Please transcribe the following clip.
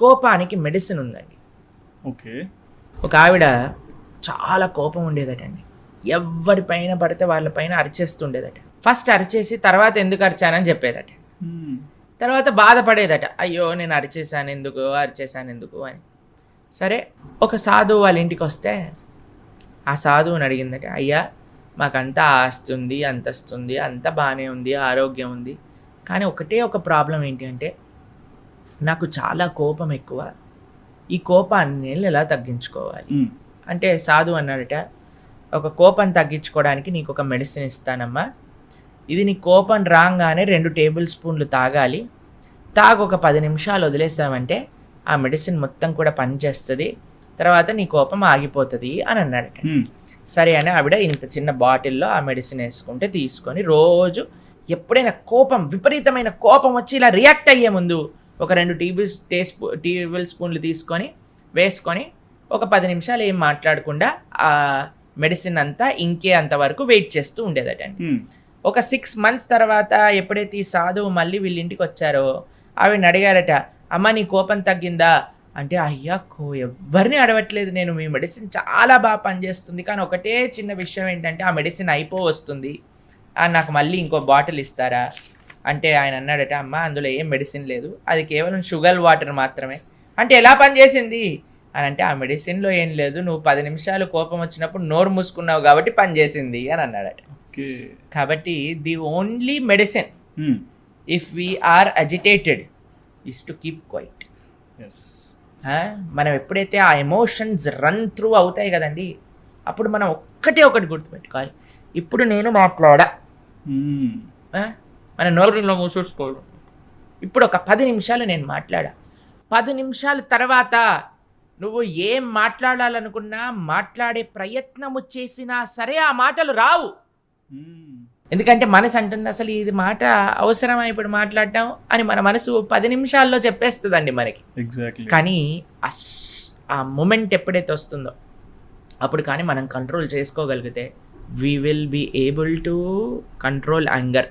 కోపానికి మెడిసిన్ ఉందండి. ఓకే. ఒక ఆవిడ చాలా కోపం ఉండేదటండి. ఎవరిపైన పడితే వాళ్ళపైన అరిచేస్తుండేదట. ఫస్ట్ అరిచేసి తర్వాత ఎందుకు అరిచానని చెప్పేదట. తర్వాత బాధపడేదట, అయ్యో నేను అరిచేసాను ఎందుకు అని. సరే, ఒక సాధువు వాళ్ళ ఇంటికి వస్తే ఆ సాధువుని అడిగిందట, అయ్యా మాకంతా ఆస్తి ఉంది, అంతస్తుంది, అంతా బాగానే ఉంది, ఆరోగ్యం ఉంది, కానీ ఒకటే ఒక ప్రాబ్లం ఏంటి అంటే నాకు చాలా కోపం ఎక్కువ, ఈ కోపాన్ని నేను ఎలా తగ్గించుకోవాలి అంటే సాధువు అన్నాడట, ఒక కోపం తగ్గించుకోవడానికి నీకు ఒక మెడిసిన్ ఇస్తానమ్మా, ఇది నీ కోపం రాగానే 2 టేబుల్ స్పూన్లు తాగాలి, ఒక 10 నిమిషాలు వదిలేసామంటే ఆ మెడిసిన్ మొత్తం కూడా పనిచేస్తుంది, తర్వాత నీ కోపం ఆగిపోతుంది అని అన్నాడట. సరే అని ఆవిడ ఇంత చిన్న బాటిల్లో ఆ మెడిసిన్ వేసుకుంటే తీసుకొని రోజు ఎప్పుడైనా విపరీతమైన కోపం వచ్చి ఇలా రియాక్ట్ అయ్యే ముందు ఒక 2 టేబుల్ స్పూన్లు తీసుకొని వేసుకొని ఒక 10 నిమిషాలు ఏం మాట్లాడకుండా ఆ మెడిసిన్ అంతా ఇంకే అంతవరకు వెయిట్ చేస్తూ ఉండేదటండి. ఒక 6 months తర్వాత ఎప్పుడైతే ఈ సాధువు మళ్ళీ వీళ్ళ ఇంటికి వచ్చారో ఆవిడని అడిగారట, అమ్మ నీ కోపం తగ్గిందా అంటే, అయ్యా ఎవరిని అడగట్లేదు నేను, మీ మెడిసిన్ చాలా బాగా పనిచేస్తుంది, కానీ ఒకటే చిన్న విషయం ఏంటంటే ఆ మెడిసిన్ వస్తుంది, నాకు మళ్ళీ ఇంకో బాటిల్ ఇస్తారా అంటే ఆయన అన్నాడట, అమ్మ అందులో ఏం మెడిసిన్ లేదు, అది కేవలం షుగర్ వాటర్ మాత్రమే. అంటే ఎలా పనిచేసింది అని అంటే, ఆ మెడిసిన్లో ఏం లేదు, నువ్వు 10 నిమిషాలు కోపం వచ్చినప్పుడు నోరు మూసుకున్నావు కాబట్టి పనిచేసింది అని అన్నాడట. కాబట్టి the only medicine if we are agitated is to keep quiet. మనం ఎప్పుడైతే ఆ ఎమోషన్స్ రన్ త్రూ అవుతాయి కదండి, అప్పుడు మనం ఒకటి గుర్తుపెట్టుకోవాలి, ఇప్పుడు నేను మాట్లాడా, మన నోరులో మూసేసుకోవడం, ఇప్పుడు ఒక 10 నిమిషాలు నేను మాట్లాడా, 10 నిమిషాల తర్వాత నువ్వు ఏం మాట్లాడాలనుకున్నా మాట్లాడే ప్రయత్నము చేసినా సరే ఆ మాటలు రావు. ఎందుకంటే మనసు అంటుంది, అసలు ఇది మాట అవసరమా ఇప్పుడు మాట్లాడటం అని మన మనసు 10 నిమిషాల్లో చెప్పేస్తుందండి మనకి. కానీ ఆ మూమెంట్ ఎప్పుడైతే వస్తుందో అప్పుడు కానీ మనం కంట్రోల్ చేసుకోగలిగితే we will be able to control anger.